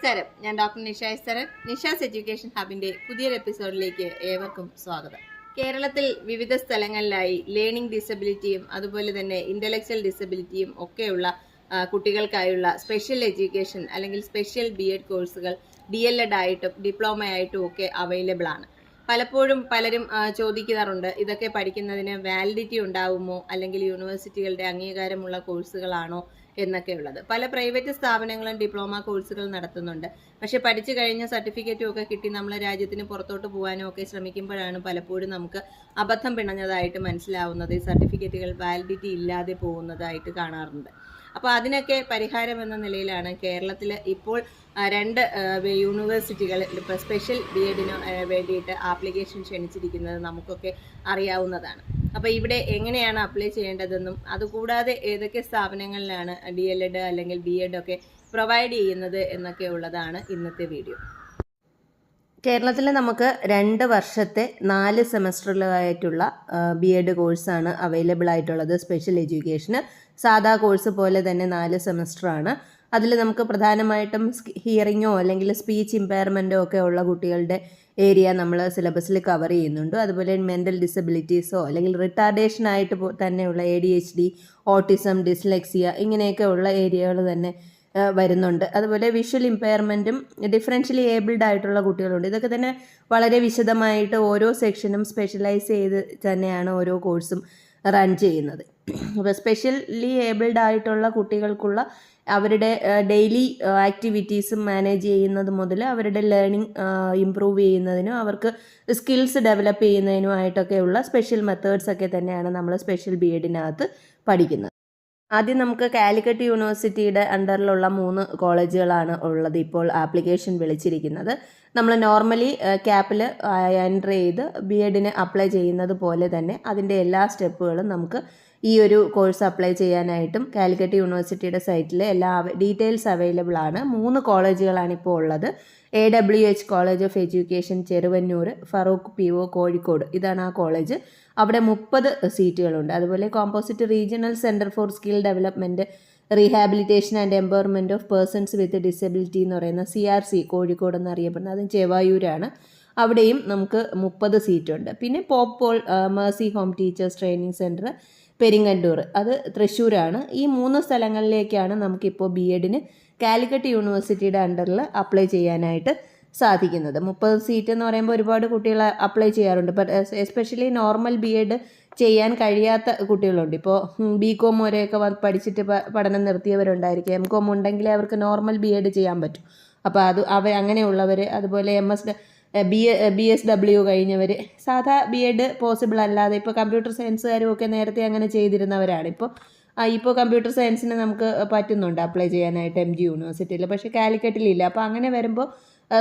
നമസ്കാരം, ഞാൻ doctor Nisha എസ്തരൻ. Nisha's education ഹബിന്റെ പുതിയൊരു എപ്പിസോഡിലേക്ക് ഏവർക്കും സ്വാഗതം. കേരളത്തിൽ വിവിധ സ്ഥലങ്ങളിലായി ലേണിംഗ് ഡിസബിലിറ്റിയും അതുപോലെ തന്നെ ഇന്റലക്ച്വൽ ഡിസബിലിറ്റിയും ഒക്കെയുള്ള കുട്ടികൾക്കായുള്ള സ്പെഷ്യൽ എഡ്യൂക്കേഷൻ അല്ലെങ്കിൽ സ്പെഷ്യൽ BEd കോഴ്സുകൾ DLEd ആയിട്ടും ഡിപ്ലോമ ആയിട്ടും ഒക്കെ അവൈലബിൾ ആണ്. പലപ്പോഴും പലരും ചോദിക്കാറുണ്ട്, ഇതൊക്കെ പഠിക്കുന്നതിന് വാലിഡിറ്റി ഉണ്ടാവുമോ, അല്ലെങ്കിൽ യൂണിവേഴ്സിറ്റികളുടെ അംഗീകാരമുള്ള കോഴ്സുകളാണോ എന്നൊക്കെയുള്ളത്. പല പ്രൈവറ്റ് സ്ഥാപനങ്ങളും ഡിപ്ലോമ കോഴ്സുകൾ നടത്തുന്നുണ്ട്. പക്ഷെ പഠിച്ചു കഴിഞ്ഞ സർട്ടിഫിക്കറ്റും ഒക്കെ കിട്ടി നമ്മൾ രാജ്യത്തിന് പുറത്തോട്ട് പോകാനും ഒക്കെ ശ്രമിക്കുമ്പോഴാണ് പലപ്പോഴും നമുക്ക് അബദ്ധം പിണഞ്ഞതായിട്ട് മനസ്സിലാവുന്നത്. ഈ സർട്ടിഫിക്കറ്റുകൾ വാലിഡിറ്റി ഇല്ലാതെ പോകുന്നതായിട്ട് കാണാറുണ്ട്. അപ്പോൾ അതിനൊക്കെ പരിഹാരം എന്ന നിലയിലാണ് കേരളത്തിൽ ഇപ്പോൾ 2 യൂണിവേഴ്സിറ്റികൾ ഇപ്പോൾ സ്പെഷ്യൽ BEdന് വേണ്ടിയിട്ട് ആപ്ലിക്കേഷൻ ക്ഷണിച്ചിരിക്കുന്നത് നമുക്കൊക്കെ അറിയാവുന്നതാണ്. അപ്പോൾ ഇവിടെ എങ്ങനെയാണ് അപ്ലൈ ചെയ്യേണ്ടതെന്നും അതുകൂടാതെ ഏതൊക്കെ സ്ഥാപനങ്ങളിലാണ് DLEd അല്ലെങ്കിൽ BEd ഒക്കെ പ്രൊവൈഡ് ചെയ്യുന്നത് എന്നൊക്കെ ഉള്ളതാണ് ഇന്നത്തെ വീഡിയോ. കേരളത്തിൽ നമുക്ക് 2 വർഷത്തെ 4 സെമസ്റ്ററിലായിട്ടുള്ള BEd കോഴ്സാണ് അവൈലബിൾ ആയിട്ടുള്ളത്. സ്പെഷ്യൽ എഡ്യൂക്കേഷന് സാധാ കോഴ്സ് പോലെ തന്നെ 4 സെമസ്റ്ററാണ്. അതിൽ നമുക്ക് പ്രധാനമായിട്ടും ഹിയറിങ്ങോ അല്ലെങ്കിൽ സ്പീച്ച് ഇമ്പയർമെൻറ്റോ ഒക്കെ ഉള്ള കുട്ടികളുടെ ഏരിയ നമ്മൾ സിലബസിൽ കവർ ചെയ്യുന്നുണ്ട്. അതുപോലെ മെൻ്റൽ ഡിസബിലിറ്റീസോ അല്ലെങ്കിൽ റിട്ടാർഡേഷൻ ആയിട്ട് തന്നെയുള്ള ADHD, ഓട്ടിസം, ഡിസ്ലെക്സിയ ഇങ്ങനെയൊക്കെ ഉള്ള ഏരിയകൾ തന്നെ വരുന്നുണ്ട്. അതുപോലെ വിഷ്വൽ ഇമ്പയർമെൻറ്റും ഡിഫറൻഷ്യലി ഏബിൾഡ് ആയിട്ടുള്ള കുട്ടികളുണ്ട്. ഇതൊക്കെ തന്നെ വളരെ വിശദമായിട്ട് ഓരോ സെക്ഷനും സ്പെഷ്യലൈസ് ചെയ്ത് തന്നെയാണ് ഓരോ കോഴ്സും റൺ ചെയ്യുന്നത്. അപ്പോൾ സ്പെഷ്യലി ഏബിൾഡ് ആയിട്ടുള്ള കുട്ടികൾക്കുള്ള അവരുടെ ഡെയിലി ആക്ടിവിറ്റീസും മാനേജ് ചെയ്യുന്നത് മുതൽ അവരുടെ ലേണിംഗ് ഇമ്പ്രൂവ് ചെയ്യുന്നതിനും അവർക്ക് സ്കിൽസ് ഡെവലപ്പ് ചെയ്യുന്നതിനുമായിട്ടൊക്കെയുള്ള സ്പെഷ്യൽ മെത്തേഡ്സ് ഒക്കെ തന്നെയാണ് നമ്മൾ സ്പെഷ്യൽ BEdനകത്ത് പഠിക്കുന്നത്. ആദ്യം നമുക്ക് കാലിക്കറ്റ് യൂണിവേഴ്സിറ്റിയുടെ അണ്ടറിലുള്ള 3 കോളേജുകളാണ് ഉള്ളത് ഇപ്പോൾ ആപ്ലിക്കേഷൻ വിളിച്ചിരിക്കുന്നത്. നമ്മൾ നോർമലി ക്യാപ്പിൽ എൻ്റർ ചെയ്ത് BEdന് അപ്ലൈ ചെയ്യുന്നത് പോലെ തന്നെ അതിൻ്റെ എല്ലാ സ്റ്റെപ്പുകളും നമുക്ക് ഈ ഒരു കോഴ്സ് അപ്ലൈ ചെയ്യാനായിട്ടും കാലിക്കറ്റ് യൂണിവേഴ്സിറ്റിയുടെ സൈറ്റിൽ എല്ലാ ഡീറ്റെയിൽസ് അവൈലബിൾ ആണ്. 3 കോളേജുകളാണ് ഇപ്പോൾ ഉള്ളത്. AWH college of education Cheruvannur, Farook PO Kozhikode, ഇതാണ് ആ കോളേജ്. അവിടെ 30 സീറ്റുകളുണ്ട്. അതുപോലെ composite regional centre for skill development, rehabilitation and empowerment of persons with disability എന്ന് പറയുന്ന CRC കോഴിക്കോട് എന്നറിയപ്പെടുന്നത്, അതും ചെവായൂരാണ്. അവിടെയും നമുക്ക് 30 സീറ്റുണ്ട്. പിന്നെ Paul Mercy home teachers training centre Peringandoor, അത് തൃശ്ശൂരാണ്. ഈ 3 സ്ഥലങ്ങളിലേക്കാണ് നമുക്കിപ്പോൾ BEdന് കാലിക്കറ്റ് യൂണിവേഴ്സിറ്റിയുടെ അണ്ടറിൽ അപ്ലൈ ചെയ്യാനായിട്ട് സാധിക്കുന്നത്. 30 സീറ്റ് എന്ന് പറയുമ്പോൾ ഒരുപാട് കുട്ടികൾ അപ്ലൈ ചെയ്യാറുണ്ട്. ബട്ട് എസ്പെഷ്യലി നോർമൽ BEd ചെയ്യാൻ കഴിയാത്ത കുട്ടികളുണ്ട്. ഇപ്പോൾ BCom വരെയൊക്കെ പഠിച്ചിട്ട് പഠനം നിർത്തിയവരുണ്ടായിരിക്കും. MCom ഉണ്ടെങ്കിലേ അവർക്ക് നോർമൽ BEd ചെയ്യാൻ പറ്റും. അപ്പോൾ അങ്ങനെയുള്ളവർ, അതുപോലെ BSW കഴിഞ്ഞവർ, സാധാ BEd പോസിബിൾ അല്ലാതെ ഇപ്പോൾ കമ്പ്യൂട്ടർ സയൻസുകാരും ഒക്കെ നേരത്തെ അങ്ങനെ ചെയ്തിരുന്നവരാണ്. ഇപ്പോൾ കമ്പ്യൂട്ടർ സയൻസിന് നമുക്ക് പറ്റുന്നുണ്ട് അപ്ലൈ ചെയ്യാനായിട്ട് MG യൂണിവേഴ്സിറ്റിയിൽ, പക്ഷേ കാലിക്കറ്റിലില്ല. അപ്പോൾ അങ്ങനെ വരുമ്പോൾ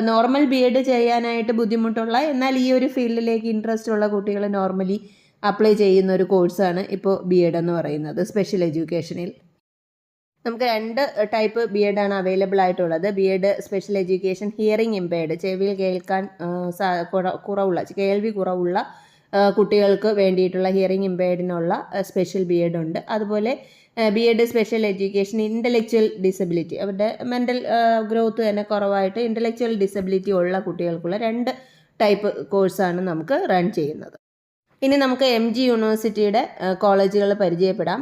നോർമൽ BEd ചെയ്യാനായിട്ട് ബുദ്ധിമുട്ടുള്ള എന്നാൽ ഈ ഒരു ഫീൽഡിലേക്ക് ഇൻട്രസ്റ്റ് ഉള്ള കുട്ടികൾ നോർമലി അപ്ലൈ ചെയ്യുന്ന ഒരു കോഴ്സാണ് ഇപ്പോൾ BEd എന്ന് പറയുന്നത്. സ്പെഷ്യൽ എഡ്യൂക്കേഷനിൽ നമുക്ക് 2 ടൈപ്പ് BEd ആണ് അവൈലബിൾ ആയിട്ടുള്ളത്. BEd special education hearing impaired, ചെവിയിൽ കേൾക്കാൻ കേൾവി കുറവുള്ള കുട്ടികൾക്ക് വേണ്ടിയിട്ടുള്ള ഹിയറിംഗ് ഇമ്പയർഡിനുള്ള സ്പെഷ്യൽ BEd ഉണ്ട്. അതുപോലെ BEd special education intellectual disability, അവരുടെ മെൻ്റൽ ഗ്രോത്ത് തന്നെ കുറവായിട്ട് ഇൻ്റലക്ച്വൽ ഡിസബിലിറ്റി ഉള്ള കുട്ടികൾക്കുള്ള 2 ടൈപ്പ് കോഴ്സാണ് നമുക്ക് റൺ ചെയ്യുന്നത്. ഇനി നമുക്ക് MG യൂണിവേഴ്സിറ്റിയുടെ കോളേജുകൾ പരിചയപ്പെടാം.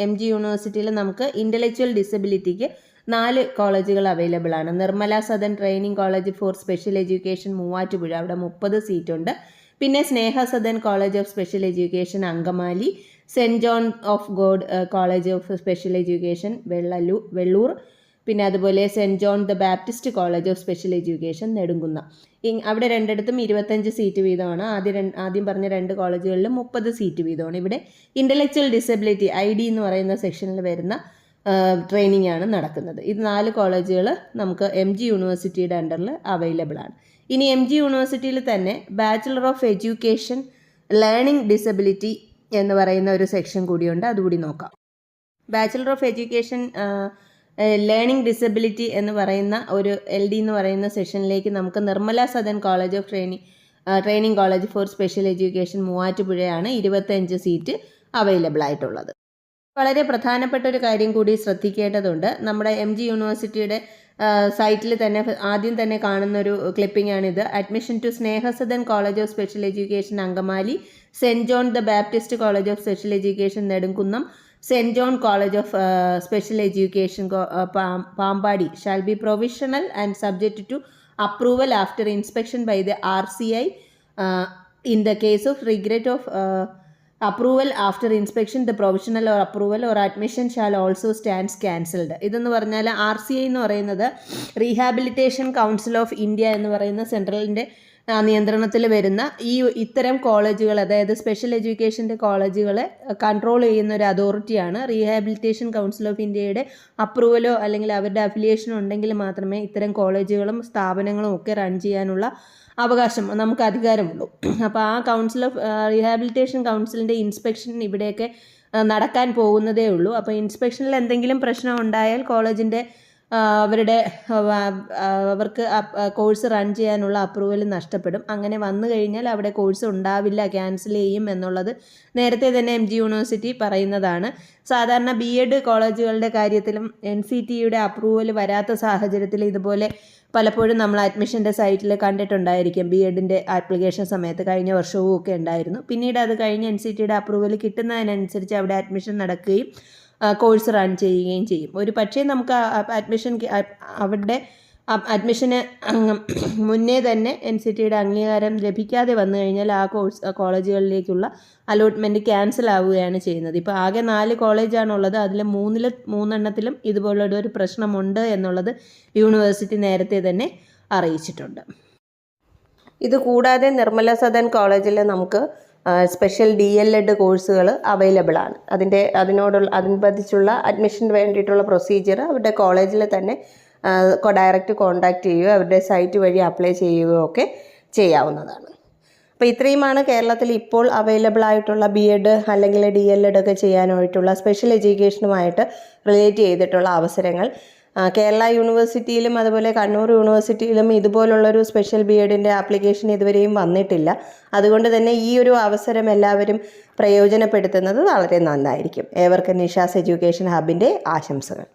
MG യൂണിവേഴ്സിറ്റിയിൽ നമുക്ക് ഇൻ്റലക്ച്വൽ ഡിസബിലിറ്റിക്ക് 4 കോളേജുകൾ അവൈലബിൾ ആണ്. Nirmala Sadan training college for special education Muvattupuzha, അവിടെ 30 സീറ്റുണ്ട്. പിന്നെ Sneha Sadan college of special education Angamaly, saint John of God college of special education Vellur, പിന്നെ അതുപോലെ saint John the Baptist college of special education Nedumkunnam. അവിടെ 2 25 സീറ്റ് വീതമാണ്. ആദ്യം പറഞ്ഞ 2 കോളേജുകളിലും 30 സീറ്റ് വീതമാണ്. ഇവിടെ ഇൻ്റലക്ച്വൽ ഡിസബിലിറ്റി ID എന്ന് പറയുന്ന സെക്ഷനിൽ വരുന്ന ട്രെയിനിങ് ആണ് നടക്കുന്നത്. ഇത് 4 കോളേജുകൾ നമുക്ക് MG യൂണിവേഴ്സിറ്റിയുടെ അണ്ടറിൽ അവൈലബിൾ ആണ്. ഇനി MG യൂണിവേഴ്സിറ്റിയിൽ തന്നെ bachelor of education learning disability എന്ന് പറയുന്ന ഒരു സെക്ഷൻ കൂടിയുണ്ട്. അതുകൂടി നോക്കാം. Bachelor of education learning disability എന്ന് പറയുന്ന ഒരു LD എന്ന് പറയുന്ന സെഷനിലേക്ക് നമുക്ക് Nirmala Sadan college of training college for special education മൂവാറ്റുപുഴയാണ് 25 സീറ്റ് അവൈലബിൾ ആയിട്ടുള്ളത്. വളരെ പ്രധാനപ്പെട്ട ഒരു കാര്യം കൂടി ശ്രദ്ധിക്കേണ്ടതുണ്ട്. നമ്മുടെ MG യൂണിവേഴ്സിറ്റിയുടെ സൈറ്റിൽ തന്നെ ആദ്യം തന്നെ കാണുന്ന ഒരു ക്ലിപ്പിംഗ് ആണിത്. Admission to Snehasadan college of special education Angamaly, saint John the Baptist college of special education Nedumkunnam, saint John college of special education Pampady shall be provisional and subject to approval after inspection by the RCI. In the case of regret of approval after inspection, the provisional or approval or admission shall also stands cancelled. ഇതെന്ന് പറഞ്ഞാൽ RCI എന്ന് പറയുന്നത് rehabilitation council of India എന്ന് പറയുന്ന സെൻട്രലിൻ്റെ നിയന്ത്രണത്തിൽ വരുന്ന ഇത്തരം കോളേജുകൾ, അതായത് സ്പെഷ്യൽ എഡ്യൂക്കേഷൻ്റെ കോളേജുകളെ കൺട്രോൾ ചെയ്യുന്ന ഒരു അതോറിറ്റിയാണ്. റീഹാബിലിറ്റേഷൻ കൗൺസിൽ ഓഫ് ഇന്ത്യയുടെ അപ്രൂവലോ അല്ലെങ്കിൽ അവരുടെ അഫിലിയേഷനോ ഉണ്ടെങ്കിൽ മാത്രമേ ഇത്തരം കോളേജുകളും സ്ഥാപനങ്ങളും ഒക്കെ റൺ ചെയ്യാനുള്ള അവകാശം നമുക്ക് അധികാരമുള്ളൂ. അപ്പോൾ ആ കൗൺസിൽ ഓഫ് റീഹാബിലിറ്റേഷൻ കൗൺസിലിൻ്റെ ഇൻസ്പെക്ഷൻ ഇവിടെയൊക്കെ നടക്കാൻ പോകുന്നതേ ഉള്ളൂ. അപ്പോൾ ഇൻസ്പെക്ഷനിൽ എന്തെങ്കിലും പ്രശ്നം ഉണ്ടായാൽ കോളേജിൻ്റെ അവർക്ക് കോഴ്സ് റൺ ചെയ്യാനുള്ള അപ്രൂവൽ നഷ്ടപ്പെടും. അങ്ങനെ വന്നു കഴിഞ്ഞാൽ അവിടെ കോഴ്സ് ഉണ്ടാവില്ല, ക്യാൻസൽ ചെയ്യും എന്നുള്ളത് നേരത്തെ തന്നെ MG യൂണിവേഴ്സിറ്റി പറയുന്നതാണ്. സാധാരണ BEd കോളേജുകളുടെ കാര്യത്തിലും NCTയുടെ അപ്രൂവൽ വരാത്ത സാഹചര്യത്തിൽ ഇതുപോലെ പലപ്പോഴും നമ്മൾ അഡ്മിഷൻ്റെ സൈറ്റിൽ കണ്ടിട്ടുണ്ടായിരിക്കും. BEdൻ്റെ ആപ്ലിക്കേഷൻ സമയത്ത് കഴിഞ്ഞ വർഷവും ഒക്കെ ഉണ്ടായിരുന്നു. പിന്നീട് അത് കഴിഞ്ഞ് NCTയുടെ അപ്രൂവൽ കിട്ടുന്നതിനനുസരിച്ച് അവിടെ അഡ്മിഷൻ നടക്കുകയും കോഴ്സ് റൺ ചെയ്യുകയും ചെയ്യും. ഒരു പക്ഷേ നമുക്ക് അവരുടെ അഡ്മിഷന് മുന്നേ തന്നെ NCTയുടെ അംഗീകാരം ലഭിക്കാതെ വന്നു കഴിഞ്ഞാൽ ആ കോളേജുകളിലേക്കുള്ള അലോട്ട്മെൻറ്റ് ക്യാൻസൽ ആവുകയാണ് ചെയ്യുന്നത്. ഇപ്പോൾ ആകെ 4 കോളേജാണുള്ളത്. അതിൽ 3 ഇതുപോലൊരു പ്രശ്നമുണ്ട് എന്നുള്ളത് യൂണിവേഴ്സിറ്റി നേരത്തെ തന്നെ അറിയിച്ചിട്ടുണ്ട്. ഇത് കൂടാതെ നിർമ്മല സദൻ കോളേജിൽ നമുക്ക് സ്പെഷ്യൽ DLED കോഴ്സുകൾ അവൈലബിൾ ആണ്. അതിനോടനുബന്ധിച്ചുള്ള അഡ്മിഷന് വേണ്ടിയിട്ടുള്ള പ്രൊസീജിയർ അവരുടെ കോളേജിൽ തന്നെ ഡയറക്റ്റ് കോൺടാക്റ്റ് ചെയ്യുകയോ അവരുടെ സൈറ്റ് വഴി അപ്ലൈ ചെയ്യുകയോ ഒക്കെ ചെയ്യാവുന്നതാണ്. അപ്പോൾ ഇത്രയുമാണ് കേരളത്തിൽ ഇപ്പോൾ അവൈലബിൾ ആയിട്ടുള്ള BEd അല്ലെങ്കിൽ DLED ഒക്കെ ചെയ്യാനായിട്ടുള്ള സ്പെഷ്യൽ എഡ്യൂക്കേഷനുമായിട്ട് റിലേറ്റ് ചെയ്തിട്ടുള്ള അവസരങ്ങൾ. കേരള യൂണിവേഴ്സിറ്റിയിലും അതുപോലെ കണ്ണൂർ യൂണിവേഴ്സിറ്റിയിലും ഇതുപോലുള്ളൊരു സ്പെഷ്യൽ BEdൻ്റെ ആപ്ലിക്കേഷൻ ഇതുവരെയും വന്നിട്ടില്ല. അതുകൊണ്ട് തന്നെ ഈ ഒരു അവസരം എല്ലാവരും പ്രയോജനപ്പെടുത്തുന്നത് വളരെ നന്നായിരിക്കും. ഏവർക്കും നിഷാസ് എഡ്യൂക്കേഷൻ ഹബിൻ്റെ ആശംസകൾ.